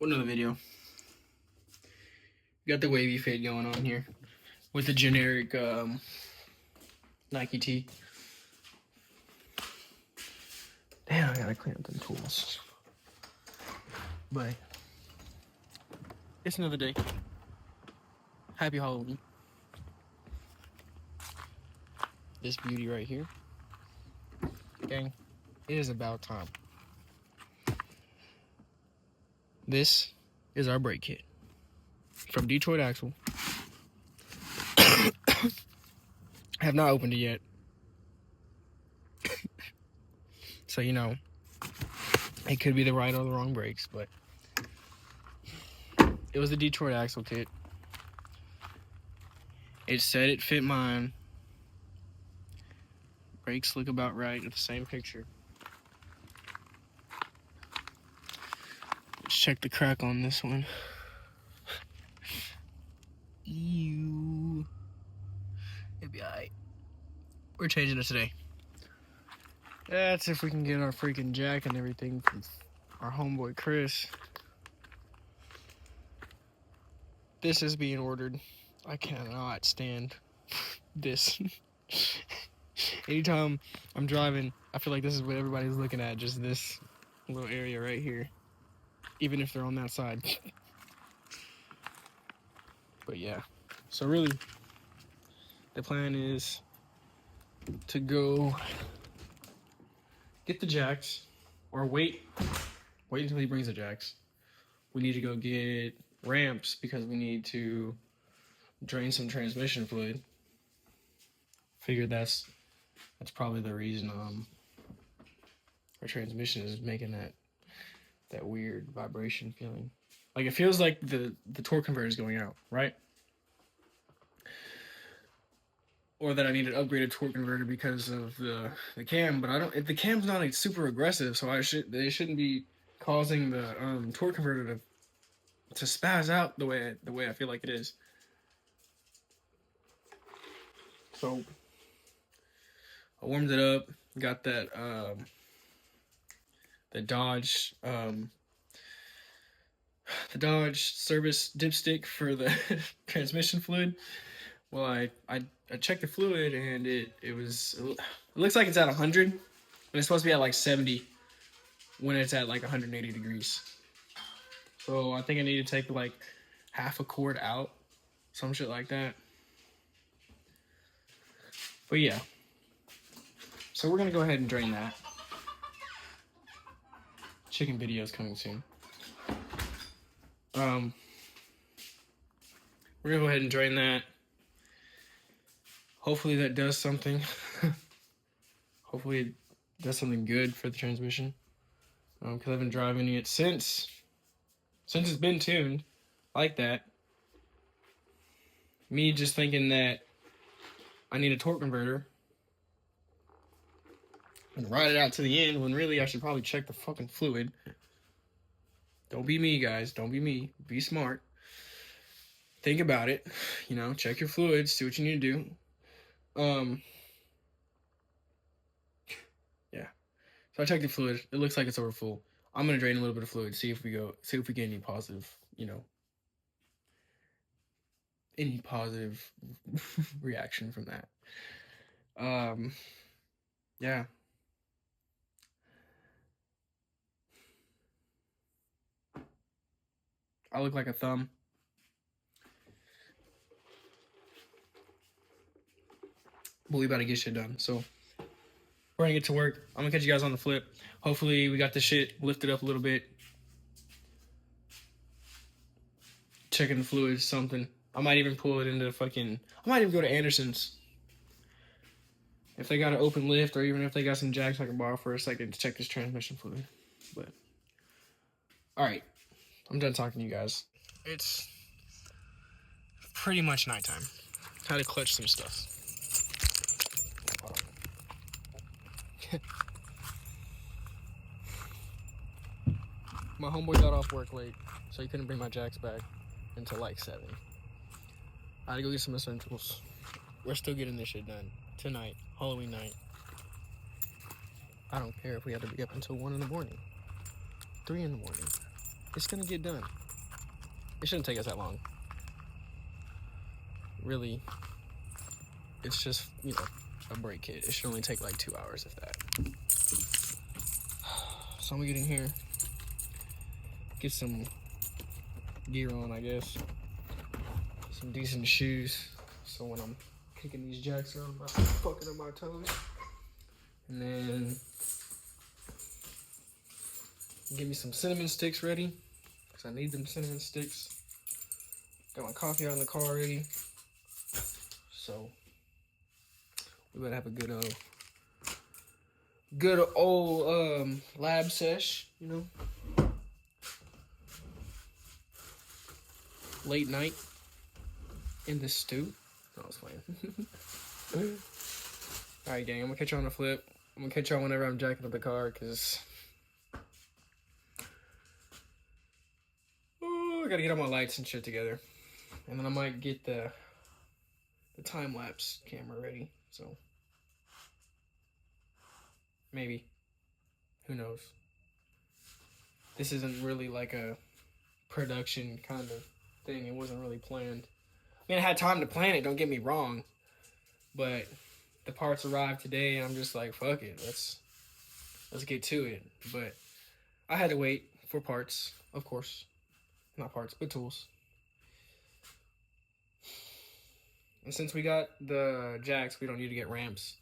Another video. Got the wavy fade going on here with the generic Nike tee. Damn, I gotta clean up them tools. But it's another day. Happy Halloween. This beauty right here. Gang, it is about time. This is our brake kit from Detroit Axle. I have not opened it yet. So, you know, it could be the right or the wrong brakes, but it was the Detroit Axle kit. It said it fit mine. Brakes look about right at the same picture. Let's check the crack on this one. Ew. It'll be alright. We're changing it today. That's if we can get our freaking jack and everything from our homeboy Chris. This is being ordered. I cannot stand this. Anytime I'm driving, I feel like this is what everybody's looking at, just this little area right here. Even if they're on that side. But yeah. So really, the plan is to go get the jacks, or wait until he brings the jacks. We need to go get ramps because we need to drain some transmission fluid. Figured that's probably the reason our transmission is making that weird vibration feeling. Like it feels like the torque converter is going out, right? Or that I need an upgraded torque converter because of the cam, but the cam's not like super aggressive, so they shouldn't be causing the torque converter to spaz out the way I feel like it is. So I warmed it up, got that the Dodge service dipstick for the transmission fluid. Well, I checked the fluid and it looks like it's at 100, and it's supposed to be at like 70 when it's at like 180 degrees. So I think I need to take like half a quart out, some shit like that. But yeah, so we're gonna go ahead and drain that. Chicken videos coming soon. We're gonna go ahead and drain that. Hopefully that does something. Hopefully it does something good for the transmission. Because I've been driving it since it's been tuned like that. Me just thinking that I need a torque converter and ride it out to the end when really I should probably check the fucking fluid. Don't be me, guys. Don't be me. Be smart. Think about it. You know, check your fluids, see what you need to do. Yeah. So I checked the fluid. It looks like it's over full. I'm gonna drain a little bit of fluid, see if we get any positive, any positive reaction from that. Yeah. I look like a thumb. But we about to get shit done. So we're gonna get to work. I'm gonna catch you guys on the flip. Hopefully we got this shit lifted up a little bit. Checking the fluids, something. I might even pull it into I might even go to Anderson's. If they got an open lift, or even if they got some jacks I can borrow for a second to check this transmission fluid. But alright. I'm done talking to you guys. It's pretty much nighttime. Had to clutch some stuff. My homeboy got off work late, so he couldn't bring my jacks back until like 7. I had to go get some essentials. We're still getting this shit done tonight, Halloween night. I don't care if we have to be up until 1 in the morning, 3 in the morning. it's gonna get done. It shouldn't take us that long. Really, it's just, you know, a brake kit. It should only take like 2 hours, if that. So I'm gonna get in here, get some gear on, I guess. Some decent shoes. So when I'm kicking these jacks around, I'm not fucking up my toes. And then give me some cinnamon sticks ready, because I need them cinnamon sticks. Got my coffee out in the car already. So we better have a good old lab sesh, you know. Late night in the stew. No, I was playing. Alright, gang, I'm gonna catch you on the flip. I'm gonna catch y'all whenever I'm jacking up the car, because I gotta get all my lights and shit together. And then I might get the time-lapse camera ready, so maybe. Who knows? This isn't really like a production kind of thing. It wasn't really planned. I mean, I had time to plan it, don't get me wrong, but the parts arrived today, and I'm just like, fuck it, let's get to it. But I had to wait for parts, of course. Not parts, but tools. And since we got the jacks, we don't need to get ramps.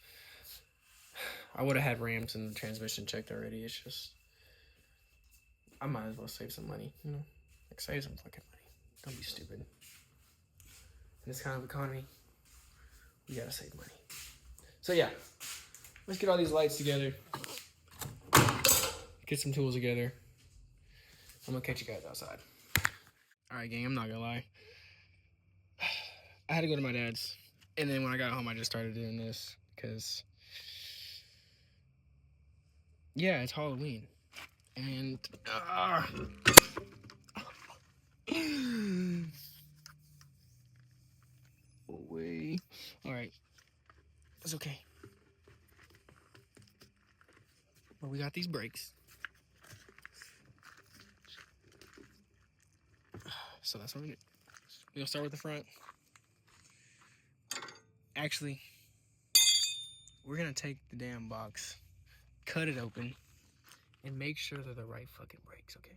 I would have had ramps and the transmission checked already. It's just, I might as well save some money, you know? Like, save some fucking money. Don't be stupid. In this kind of economy, we gotta save money. So yeah, let's get all these lights together. Get some tools together. I'm gonna catch you guys outside. Alright, gang, I'm not gonna lie. I had to go to my dad's. And then when I got home, I just started doing this. Because, yeah, it's Halloween. And, away. Alright. It's okay. But we got these brakes. So that's what we're gonna do. We'll start with the front. Actually, we're gonna take the damn box, cut it open, and make sure they're the right fucking brakes, okay?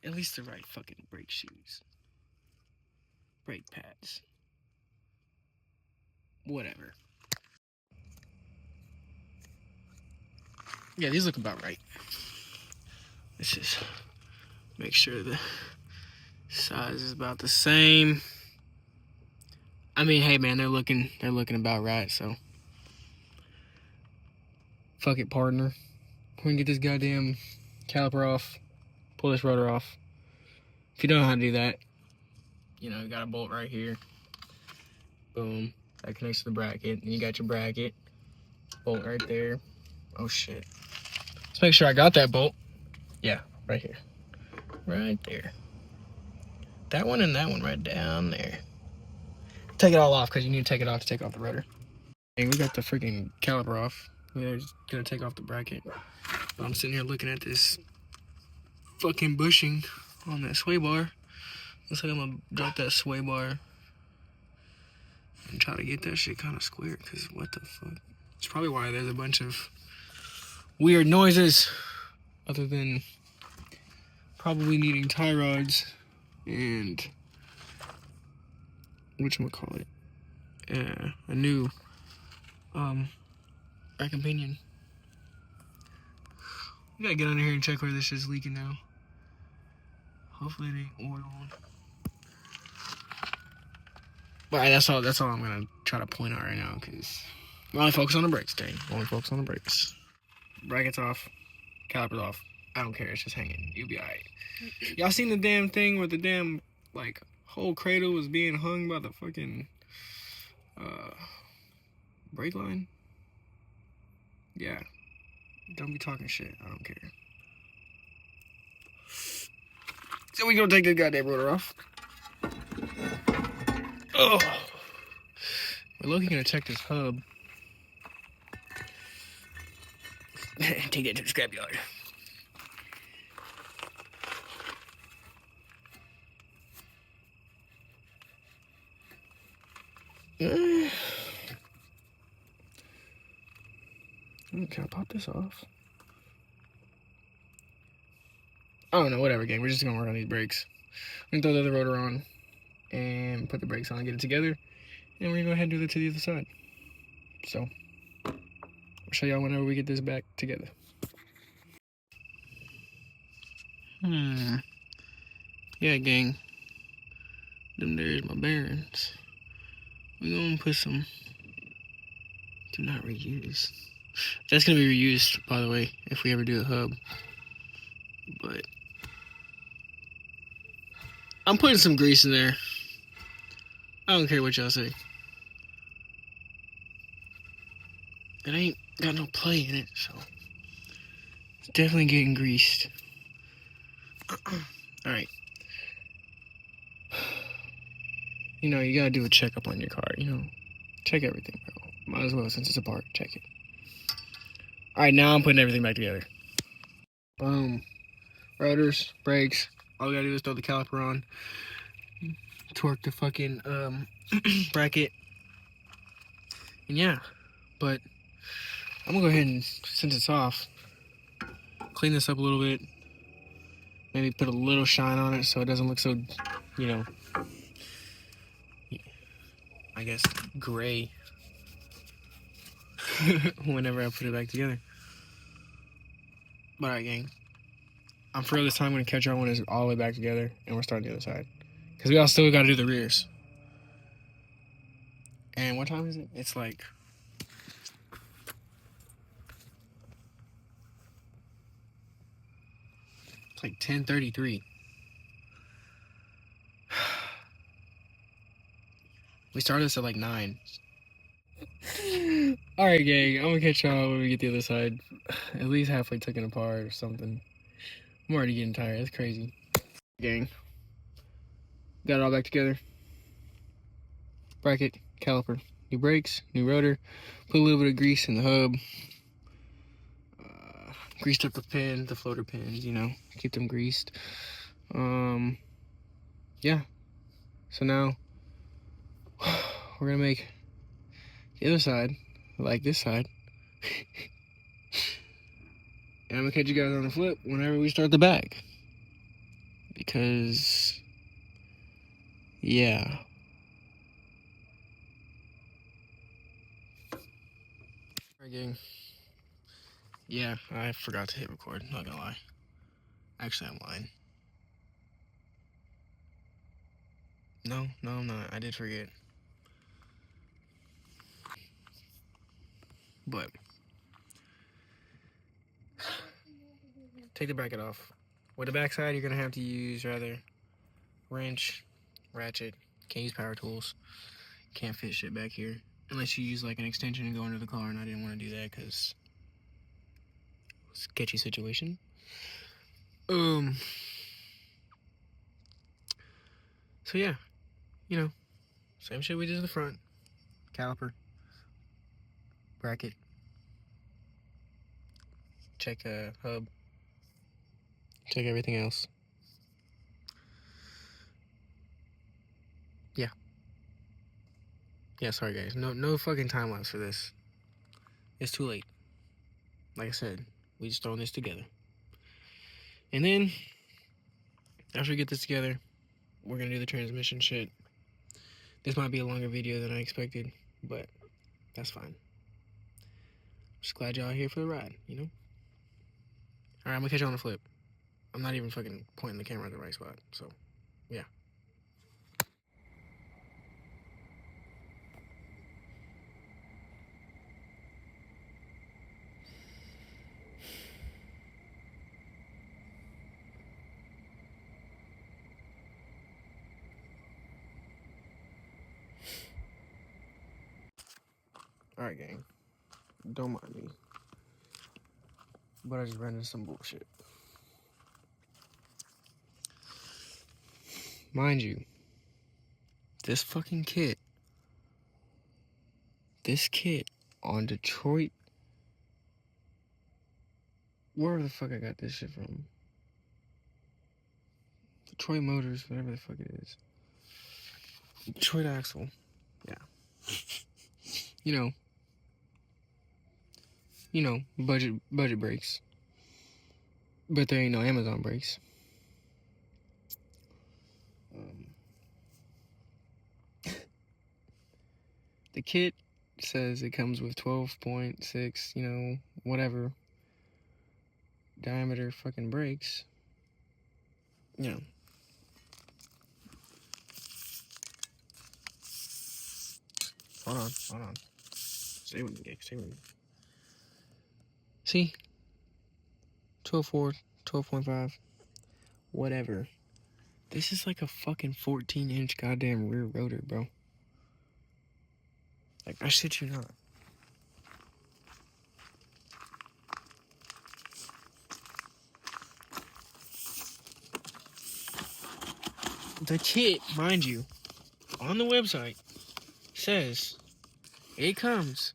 At least the right fucking brake shoes. Brake pads. Whatever. Yeah, these look about right. Let's just make sure the size is about the same. I mean, hey man, they're looking about right, so fuck it, partner. We're gonna get this goddamn caliper off, pull this rotor off. If you don't know how to do that, you know, you got a bolt right here. Boom. That connects to the bracket. And you got your bracket. Bolt right there. Oh shit. Let's make sure I got that bolt. Yeah, right here. Right there. That one and that one right down there. Take it all off, because you need to take it off to take off the rotor. And we got the freaking caliper off. We're just gonna take off the bracket. But I'm sitting here looking at this fucking bushing on that sway bar. Looks like I'm gonna drop that sway bar and try to get that shit kind of square, because what the fuck? It's probably why there's a bunch of weird noises, other than probably needing tie rods and whatchamacallit, a new rack and pinion. We gotta get under here and check where this shit's leaking now. Hopefully it ain't oil. But that's all I'm gonna try to point out right now, because we're only focused on the brakes, dang. Only focus on the brakes. Brackets off, calipers off. I don't care, it's just hanging. You'll be alright. Y'all seen the damn thing where the damn, like, whole cradle was being hung by the fucking brake line? Yeah. Don't be talking shit. I don't care. So we gonna take this goddamn rotor off. Oh. We're looking gonna check this hub. Take it to the scrapyard. Can I pop this off? Oh no, whatever, gang. We're just gonna work on these brakes. We're gonna throw the other rotor on and put the brakes on, get it together, and we're gonna go ahead and do that to the other side. So I'll show y'all whenever we get this back together. Yeah, gang. Them there's my bearings. We're gonna put some do not reuse. That's gonna be reused, by the way, if we ever do the hub. But I'm putting some grease in there. I don't care what y'all say. It ain't got no play in it, so it's definitely getting greased. Alright. You know, you gotta do a checkup on your car, you know. Check everything, bro. Might as well, since it's apart, check it. Alright, now I'm putting everything back together. Boom. Rotors, brakes. All we gotta do is throw the caliper on. Torque the fucking bracket. And yeah. But I'm gonna go ahead and, since it's off, clean this up a little bit. Maybe put a little shine on it so it doesn't look so, you know, I guess, gray whenever I put it back together. But alright, gang. I'm for real this time. I'm going to catch y'all when it's all the way back together and we're starting the other side. Because we all still got to do the rears. And what time is it? It's like... It's like 10:33. We started this at like 9. Alright, gang. I'm going to catch y'all when we get the other side. At least halfway taken apart or something. I'm already getting tired. That's crazy. Gang. Got it all back together. Bracket, caliper, new brakes, new rotor. Put a little bit of grease in the hub. Greased up the pin, the floater pins, you know, keep them greased. Yeah. So now we're gonna make the other side like this side. And I'm gonna catch you guys on the flip whenever we start the back. Because, yeah. Alright, gang. Yeah, I forgot to hit record, not gonna lie. Actually, I'm lying. No, I'm not. I did forget. But take the bracket off. With the backside, you're gonna have to use rather wrench, ratchet. Can't use power tools. Can't fit shit back here unless you use like an extension and go under the car. And I didn't want to do that because sketchy situation. So yeah, you know, same shit we did in the front. Caliper, bracket, check hub, check everything else. Yeah, sorry guys. No fucking time lapse for this. It's too late. Like I said, we just throwing this together. And then after we get this together, we're gonna do the transmission shit. This might be a longer video than I expected, but that's fine. Just glad y'all are here for the ride, you know? Alright, I'm gonna catch you on the flip. I'm not even fucking pointing the camera at the right spot, so, yeah. Alright, gang. Don't mind me. But I just ran into some bullshit. Mind you, this fucking kit, on Detroit, where the fuck I got this shit from? Detroit Motors, whatever the fuck it is. Detroit Axle, yeah. you know, budget brakes. But there ain't no Amazon brakes. The kit says it comes with 12.6, you know, whatever diameter fucking brakes. You know. Hold on. Stay with me, gang. Stay with me. See? 12.4, 12.5, whatever. This is like a fucking 14-inch goddamn rear rotor, bro. Like, I shit you not. The kit, mind you, on the website says it comes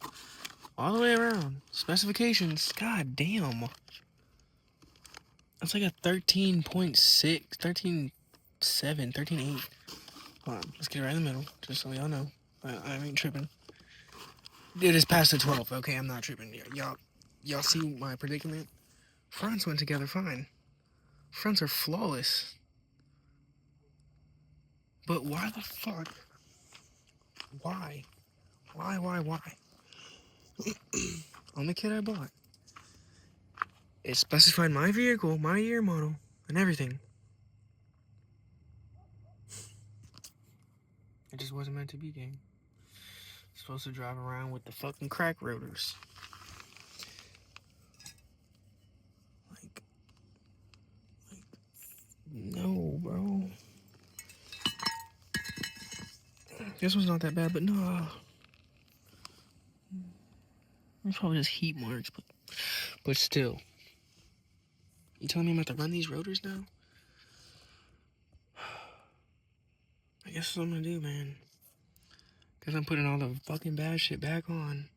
all the way around. Specifications, god damn. That's like a 13.6, 13.7, 13.8. Hold on, let's get it right in the middle, just so y'all know. I ain't tripping. It is past the 12, okay? I'm not tripping. Y'all see my predicament? Fronts went together fine. Fronts are flawless. But why the fuck? Why? Why? On the kit I bought, it specified my vehicle, my year model, and everything. It just wasn't meant to be, gang. Supposed to drive around with the fucking crack rotors. Like, no, bro. This one's not that bad, but no. It's probably just heat marks, but still. You telling me I'm about to run these rotors now? I guess that's what I'm gonna do, man. Cause I'm putting all the fucking bad shit back on.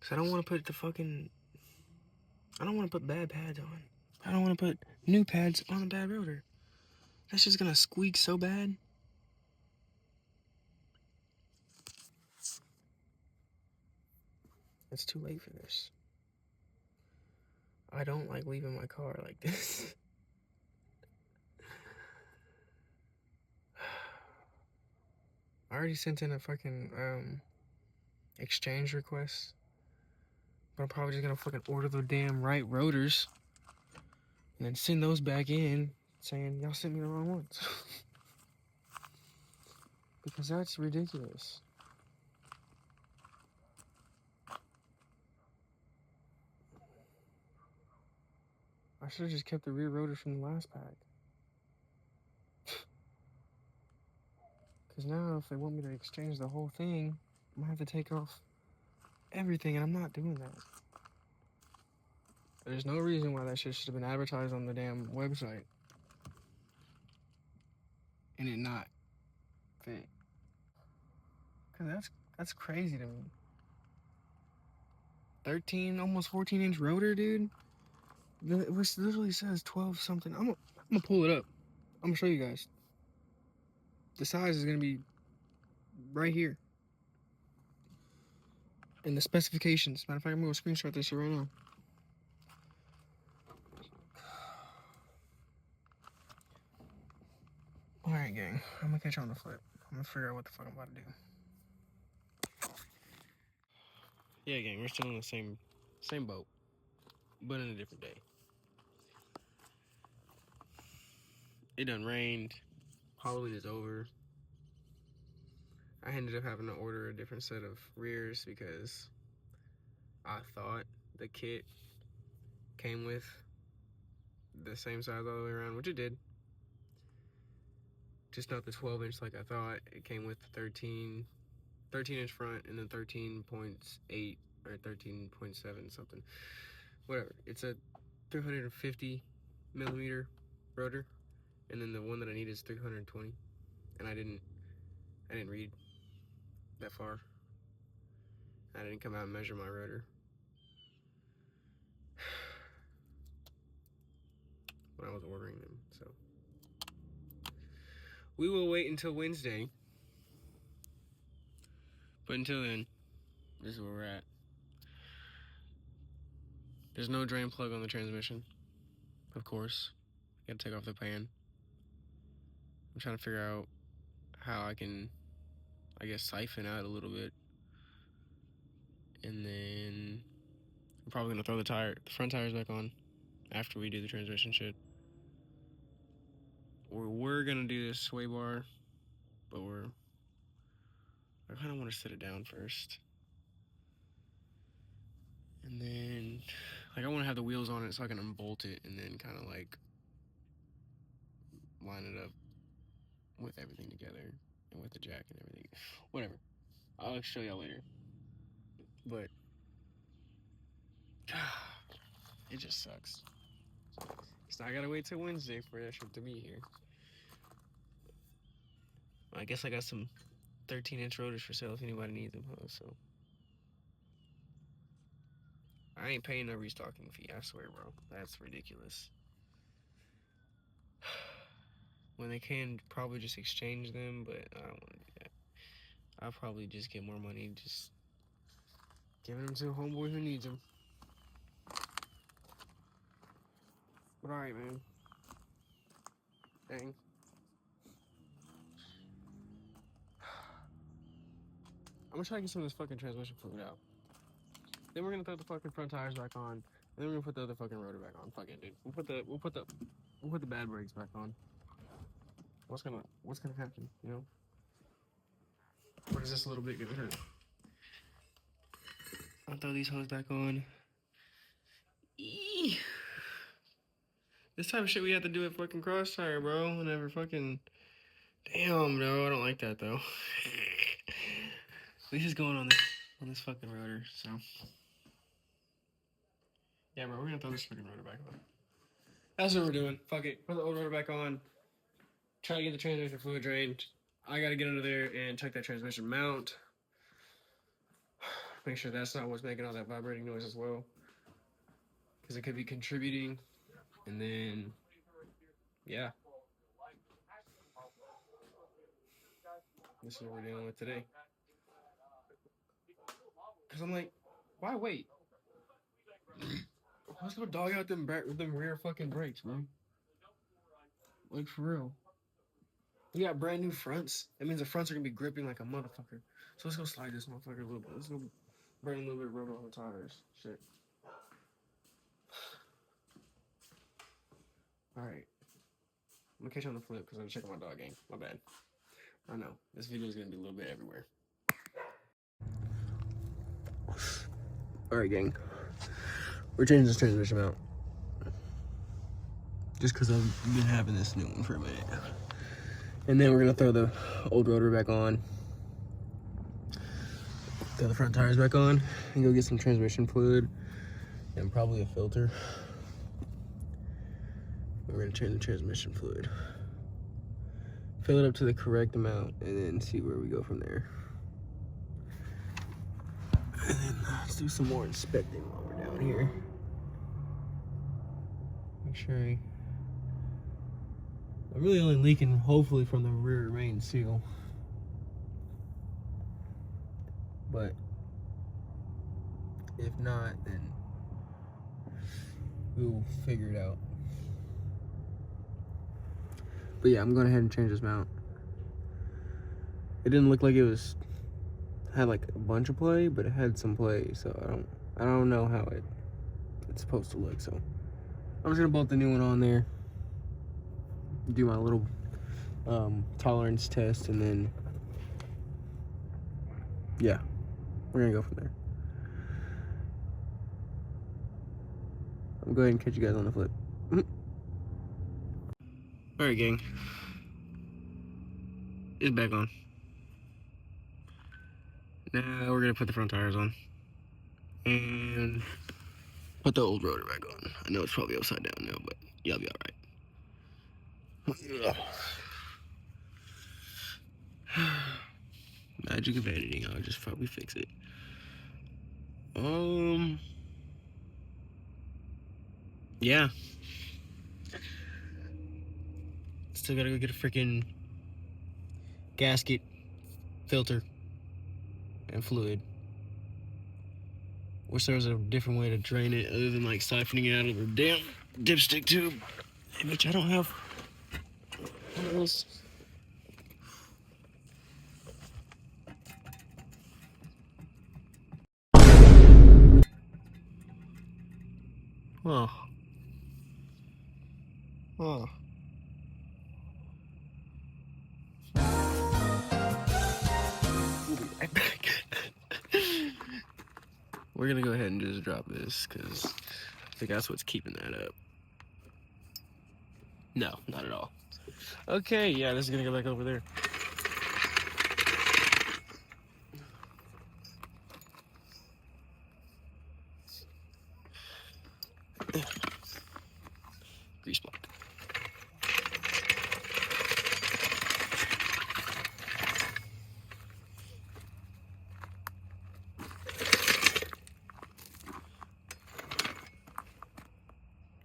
Cause I don't want to put I don't want to put bad pads on. I don't want to put new pads on a bad rotor. That's just gonna squeak so bad. It's too late for this. I don't like leaving my car like this. I already sent in a fucking exchange request. But I'm probably just gonna fucking order the damn right rotors and then send those back in saying y'all sent me the wrong ones. Because that's ridiculous. I should have just kept the rear rotors from the last pack. Because now if they want me to exchange the whole thing, I'm gonna have to take off everything, and I'm not doing that. There's no reason why that shit should have been advertised on the damn website and it not fit. Cause that's crazy to me. 13, almost 14-inch rotor, dude. It literally says 12 something. I'm gonna pull it up. I'm gonna show you guys. The size is gonna be right here. And the specifications. Matter of fact, I'm gonna screenshot this shit right now. Alright, gang. I'm gonna catch you on the flip. I'm gonna figure out what the fuck I'm about to do. Yeah, gang, we're still in the same boat, but in a different day. It done rained. Halloween is over. I ended up having to order a different set of rears because I thought the kit came with the same size all the way around, which it did. Just not the 12-inch like I thought. It came with the 13-inch front and then 13.8 or 13.7 something. Whatever. It's a 350 millimeter rotor, and then the one that I need is 320. And I didn't read that far. I didn't come out and measure my rotor when I was ordering them, so we will wait until Wednesday But until then, this is where we're at. There's no drain plug on the transmission, of course. Gotta take off the pan. I'm trying to figure out how I can, I guess, siphon out a little bit. And then I'm probably gonna throw the front tires back on after we do the transmission shit. We're gonna do this sway bar, but I kind of want to set it down first. And then, like, I want to have the wheels on it so I can unbolt it and then kind of, like, line it up with everything together and with the jack and everything. Whatever. I'll show y'all later. But, it just sucks. So I gotta wait till Wednesday for that shit to be here. I guess I got some 13-inch rotors for sale if anybody needs them, huh? So I ain't paying no restocking fee, I swear, bro. That's ridiculous. When they can probably just exchange them, but I don't want to do that. I'll probably just get more money, just giving them to a homeboy who needs them. But alright, man. Dang. I'm gonna try to get some of this fucking transmission fluid out. Then we're gonna throw the fucking front tires back on, and then we're gonna put the other fucking rotor back on. Fuck it, dude. We'll put the bad brakes back on. What's gonna happen, you know? Or is this a little bit gonna hurt? I'll throw these hoses back on. Eee. This type of shit we have to do at fucking cross tire, bro. Whenever fucking... Damn, no, I don't like that, though. At least it's going on this fucking rotor, so... Yeah, bro, we're gonna throw this fucking rotor back on. That's what we're doing. Fuck it. Put the old rotor back on. Try to get the transmission fluid drained. I gotta get under there and check that transmission mount. Make sure that's not what's making all that vibrating noise as well. Because it could be contributing. And then, yeah. This is what we're dealing with today. Because I'm like, why wait? Let's go dog out them rear fucking brakes, bro. Like, for real. We got brand new fronts. That means the fronts are gonna be gripping like a motherfucker. So let's go slide this motherfucker a little bit. Let's go burn a little bit of rubber on the tires. Shit. Alright. I'm gonna catch you on the flip because I'm checking my dog game. My bad. I know. This video is gonna be a little bit everywhere. Alright, gang. We're changing this transmission out. Just because I've been having this new one for a minute. And then we're gonna throw the old rotor back on. Throw the front tires back on and go get some transmission fluid and probably a filter. We're gonna change the transmission fluid. Fill it up to the correct amount and then see where we go from there. And then let's do some more inspecting while we're down here. Make sure I'm really only leaking hopefully from the rear main seal. But if not, then we'll figure it out. But yeah, I'm going ahead and change this mount. It didn't look like it had like a bunch of play, but it had some play, so I don't know how it's supposed to look. So I'm just gonna bolt the new one on there, do my little tolerance test, and then yeah, we're gonna go from there. I'm gonna go ahead and catch you guys on the flip. Alright, gang. It's back on. Now we're gonna put the front tires on. And put the old rotor back on. I know it's probably upside down now, but y'all be alright. Magic of editing, I'll just probably fix it. Yeah. Still gotta go get a freaking gasket filter. and fluid. Wish there was a different way to drain it other than like siphoning it out of the damn dipstick tube, which I don't have one of those. Oh. Oh. We'll be right back. We're gonna go ahead and just drop this because I think that's what's keeping that up. No, not at all. Okay, yeah, this is gonna go back over there. Grease block.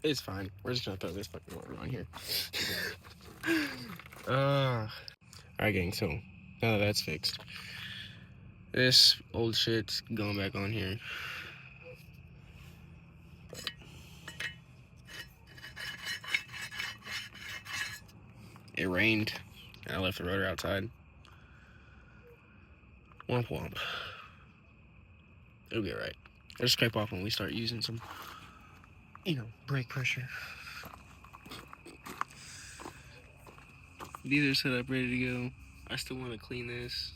It's fine. We're just gonna throw this fucking water on here. Alright, gang, so now that that's fixed, this old shit's going back on here. It rained, and I left the rotor outside. Womp womp. It'll be alright. It'll scrape off when we start using some, brake pressure. These are set up, ready to go. I still want to clean this.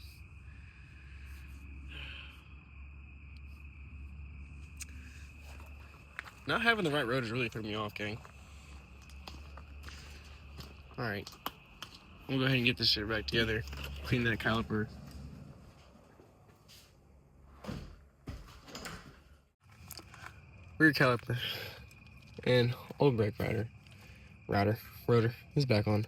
Not having the right rotors really threw me off, gang. Alright. We'll go ahead and get this shit back together. Clean that caliper. Rear caliper. And old brake rotor is back on.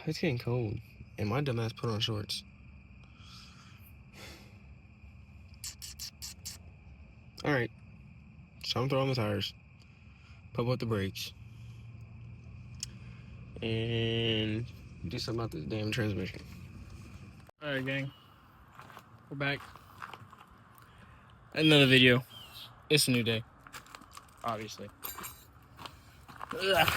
It's getting cold, and my dumbass put on shorts. Alright, so I'm throwing the tires, pump up the brakes, and do something about this damn transmission. Alright, gang, we're back. Another video. It's a new day, obviously. Ugh.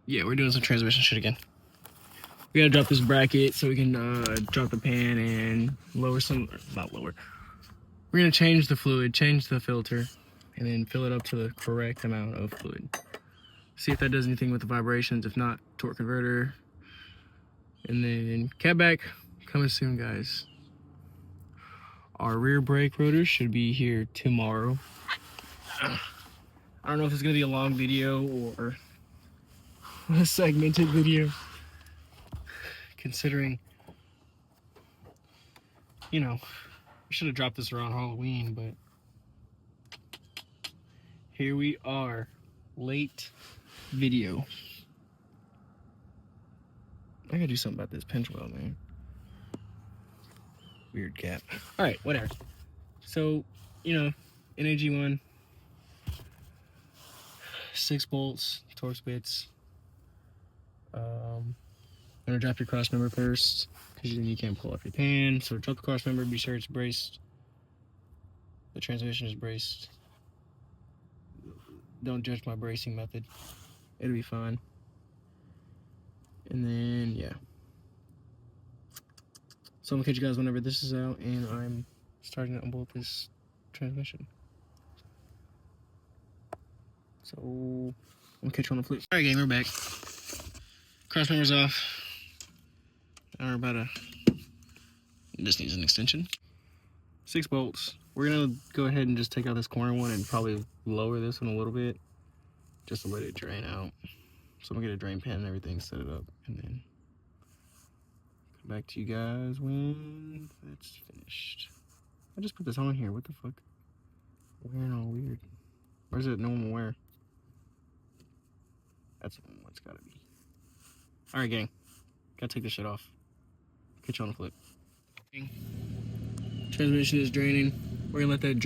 We're doing some transmission shit again. We gotta drop this bracket so we can drop the pan and lower we're gonna change the fluid, change the filter, and then fill it up to the correct amount of fluid. See if that does anything with the vibrations. If not, torque converter. And then cat back, coming soon, guys. Our rear brake rotor should be here tomorrow. I don't know if it's gonna be a long video or a segmented video, considering, we should have dropped this around Halloween, but here we are, late video. I gotta do something about this pinch weld, man. Weird cap. Alright, whatever. So, NAG1, 6 bolts, Torx bits. I'm gonna drop your cross member first, because then you can't pull off your pan. So drop the cross member, be sure it's braced. The transmission is braced. Don't judge my bracing method. It'll be fine. And then, yeah. So I'm gonna catch you guys whenever this is out, and I'm starting to unbolt this transmission. So, I'm gonna catch you on the flip. Alright, gang, we're back. Cross members off. Now we're this needs an extension. 6 bolts. We're gonna go ahead and just take out this corner one and probably lower this one a little bit, just to let it drain out. So I'm gonna get a drain pan and everything, set it up, and then come back to you guys when that's finished. I just put this on here. What the fuck? Wearing all weird. Where's it normal wear? That's what it's gotta be. Alright, gang. Gotta take this shit off. Catch you on the flip. Transmission is draining. We're gonna let that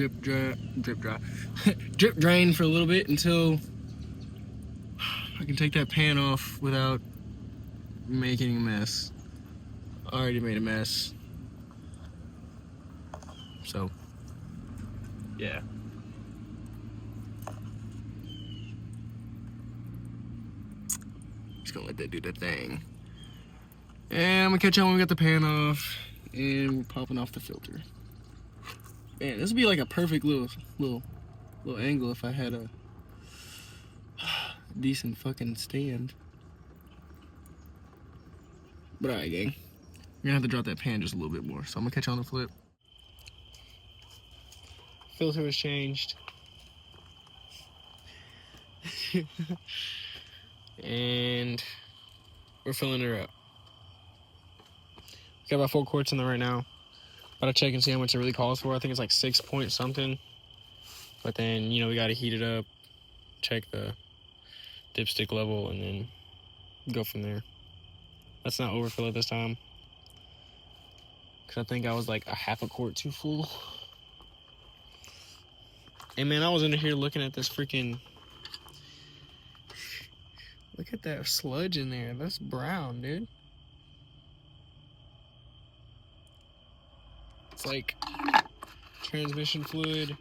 drip drain for a little bit until I can take that pan off without making a mess. I already made a mess. So, yeah. Just gonna let that do that thing. And I'm gonna catch on when we got the pan off and we're popping off the filter. Man, this would be like a perfect little angle if I had a decent fucking stand. But alright, gang. We're gonna have to drop that pan just a little bit more. So I'm gonna catch you on the flip. Filter was changed. And we're filling her up. Got about 4 quarts in there right now. About to check and see how much it really calls for. I think it's like 6 point something. But then, you know, we gotta heat it up, check the dipstick level, and then go from there. Let's not overfill it this time. Because I think I was like a half a quart too full. Hey man, I was in here looking at this freaking... Look at that sludge in there. That's brown, dude. It's like transmission fluid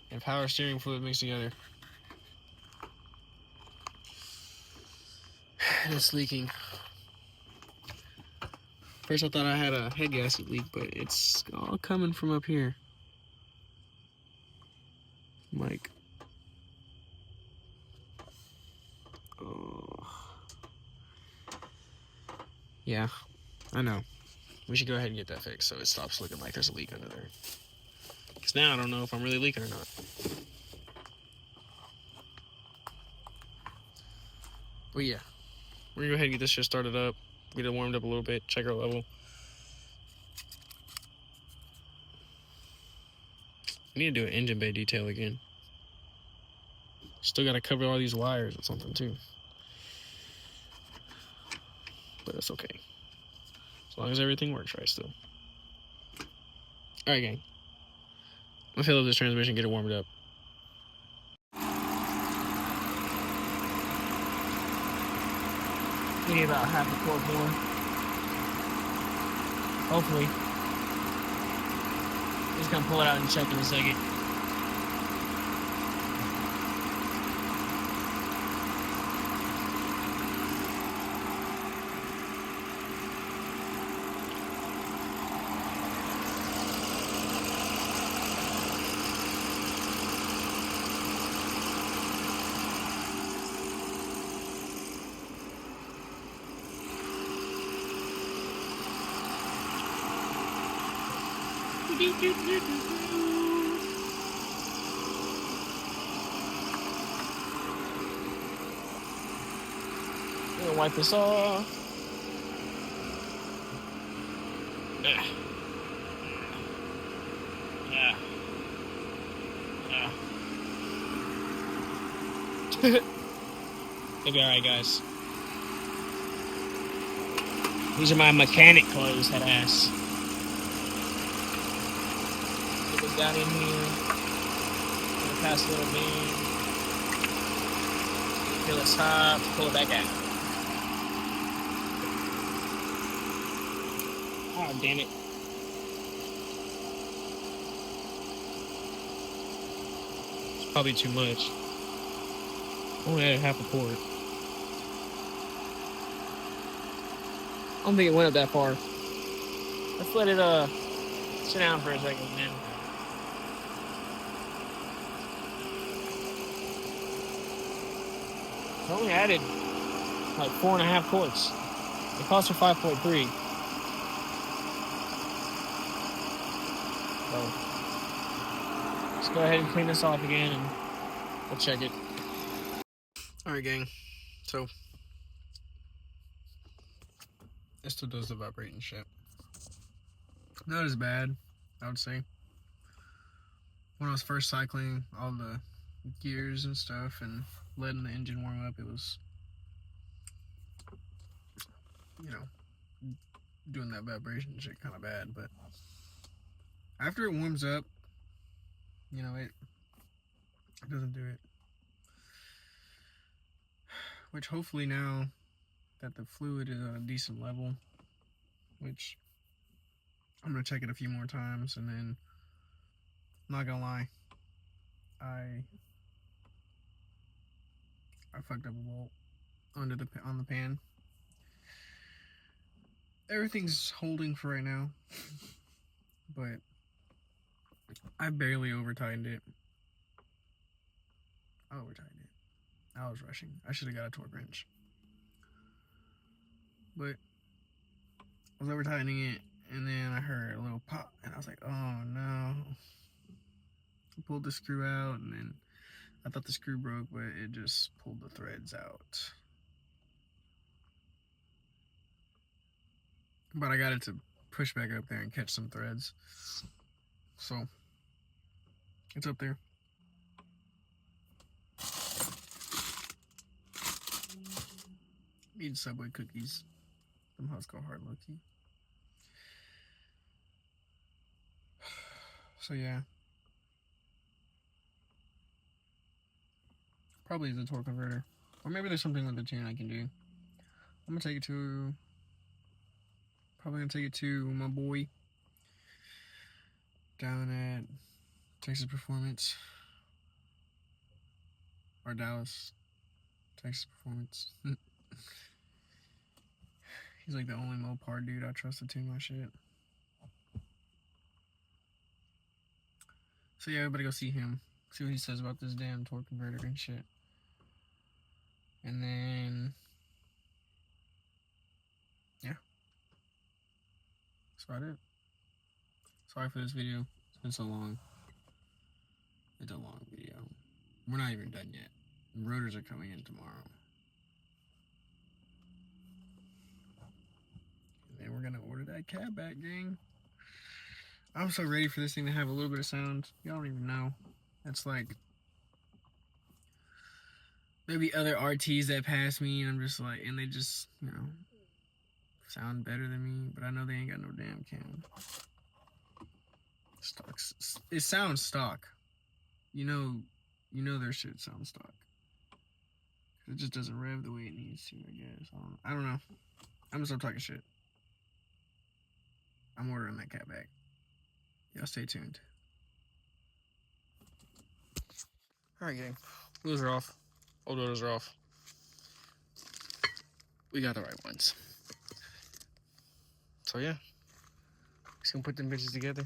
and power steering fluid mixed together. And it's leaking. First I thought I had a head gasket leak, but it's all coming from up here. I'm like, oh. Yeah, I know. We should go ahead and get that fixed so it stops looking like there's a leak under there. Because now I don't know if I'm really leaking or not. But yeah, we're gonna go ahead and get this shit started up, get it warmed up a little bit, check our level. I need to do an engine bay detail again. Still gotta cover all these wires or something too. But it's okay. As long as everything works right still. Alright, gang. I'm gonna fill up this transmission, get it warmed up. We need about half a quart more. Hopefully. Just gonna pull it out and check in a second. I'm gonna wipe this off. It'll be alright, guys. These are my mechanic clothes, head ass. Put this down in here. Gonna pass a little beam. Feel it stop, pull it back out. Oh, damn it. It's probably too much. Only added half a quart. I don't think it went up that far. Let's let it sit down for a second, man. I only added like 4.5 quarts. It costs for 5.3. So let's go ahead and clean this off again and we'll check it. Alright, gang. So it still does the vibrating shit. Not as bad, I would say. When I was first cycling all the gears and stuff and letting the engine warm up, it was, you know, doing that vibration shit kind of bad. But after it warms up, you know, it doesn't do it. Which hopefully now that the fluid is at a decent level, which I'm gonna check it a few more times, and then I'm not gonna lie, I fucked up a bolt on the pan. Everything's holding for right now, but I barely over tightened it. I over tightened it. I was rushing. I should have got a torque wrench, but I was over tightening it, and then I heard a little pop, and I was like, "Oh no!" I pulled the screw out, and then I thought the screw broke, but it just pulled the threads out. But I got it to push back up there and catch some threads, so it's up there. Eat Subway cookies. Them hoes go hard, low-key. So yeah, probably the torque converter, or maybe there's something with the tune I can do. I'm gonna take it to. Probably gonna take it to my boy down at Texas Performance or Dallas Texas Performance. He's like the only Mopar dude I trust to tune my shit. So yeah, everybody go see him. See what he says about this damn torque converter and shit. And then, yeah, that's about it. Sorry for this video. It's been so long. It's a long video. We're not even done yet. The rotors are coming in tomorrow. And then we're gonna order that cab back, gang. I'm so ready for this thing to have a little bit of sound. Y'all don't even know. It's like maybe other RTs that pass me, and I'm just like, and they just, you know, sound better than me, but I know they ain't got no damn cam. Stocks. It sounds stock. You know their shit sounds stock. It just doesn't rev the way it needs to, I guess. I don't know. I'm gonna stop talking shit. I'm ordering that cat back. Y'all stay tuned. Alright, gang. Wheels are off. Old rotors are off. We got the right ones. So yeah. Just gonna put them bitches together.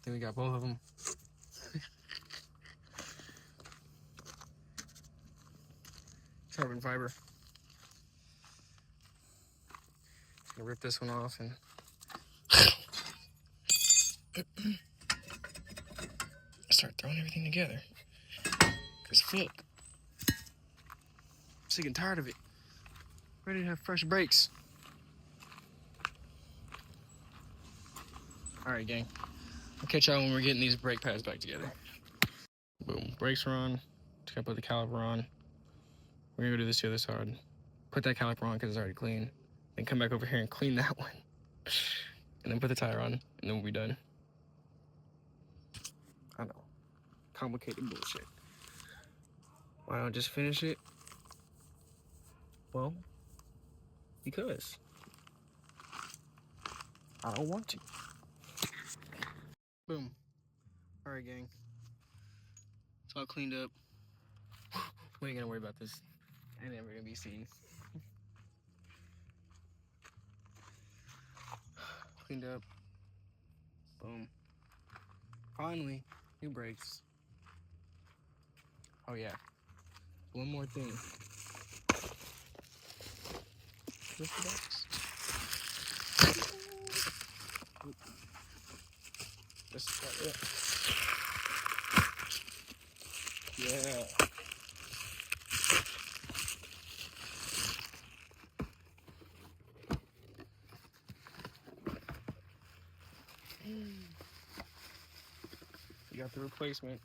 Then we got both of them. Carbon fiber. Gonna rip this one off and start throwing everything together. Cause fuck, I'm sick and tired of it. Ready to have fresh brakes. Alright, gang. I'll catch y'all when we're getting these brake pads back together. Boom. Brakes are on. Just gotta put the caliper on. We're gonna go do this the other side. Put that caliper on because it's already clean. Then come back over here and clean that one. And then put the tire on, and then we'll be done. I know. Complicated bullshit. Why don't I just finish it? Well, because I don't want to. Boom. Alright, gang. It's all cleaned up. We ain't gonna worry about this. Ain't never gonna be seen. Cleaned up. Boom. Finally, new brakes. Oh yeah. One more thing. Just the box. Just about it. Yeah. You got the replacement.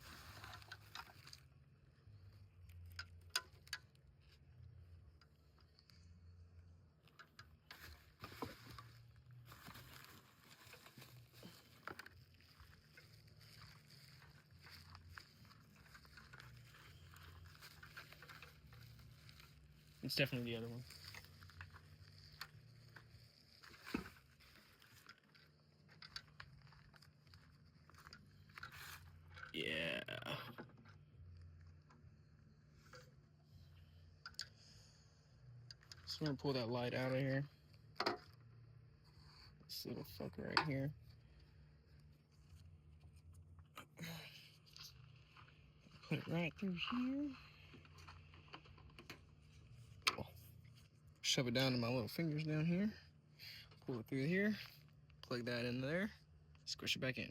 It's definitely the other one. Yeah. So I'm gonna pull that light out of here. This little fucker right here. Put it right through here. Shove it down to my little fingers down here. Pull it through here. Plug that in there. Squish it back in.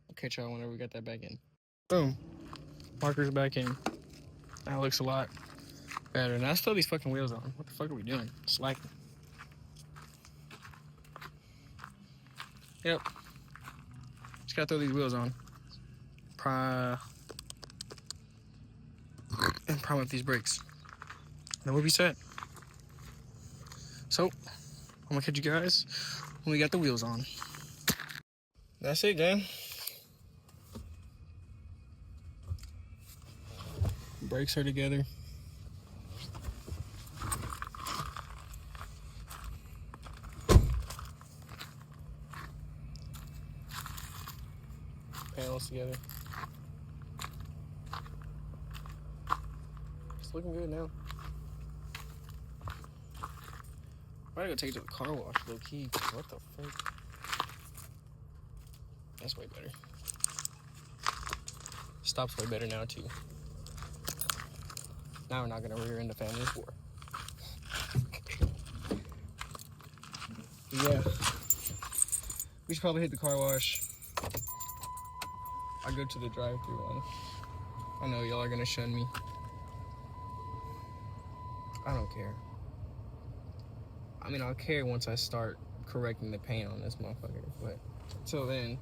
I'll catch y'all whenever we got that back in. Boom. Marker's back in. That looks a lot better. Now let's throw these fucking wheels on. What the fuck are we doing? Slacking. Yep. Just gotta throw these wheels on. And prime up these brakes. Then we'll be set. So, I'm gonna catch you guys when we got the wheels on. That's it, gang. Brakes are together. Panels together. It's looking good now. I gotta go take it to the car wash, low key. What the fuck? That's way better. Stop's way better now too. Now we're not gonna rear end the family of 4. Yeah. We should probably hit the car wash. I'll go to the drive-thru one. I know y'all are gonna shun me. I don't care. I mean, I'll care once I start correcting the paint on this motherfucker, but until then,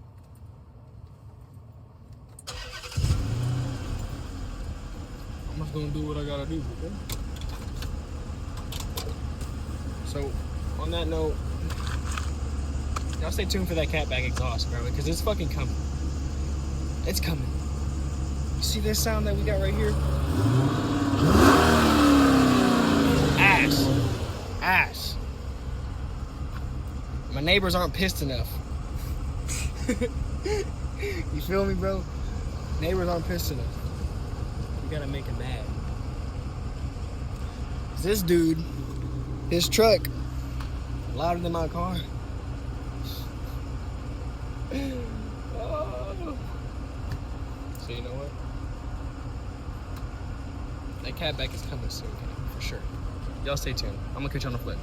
I'm just gonna do what I gotta do, okay? So, on that note, y'all stay tuned for that catback exhaust, bro, because it's fucking coming. It's coming. You see this sound that we got right here? Ass. Ass. My neighbors aren't pissed enough. You feel me, bro? Neighbors aren't pissed enough. We gotta make them mad. This dude, his truck, louder than my car. Oh. So you know what? That catback is coming soon, for sure. Y'all stay tuned. I'm gonna catch you on the flip.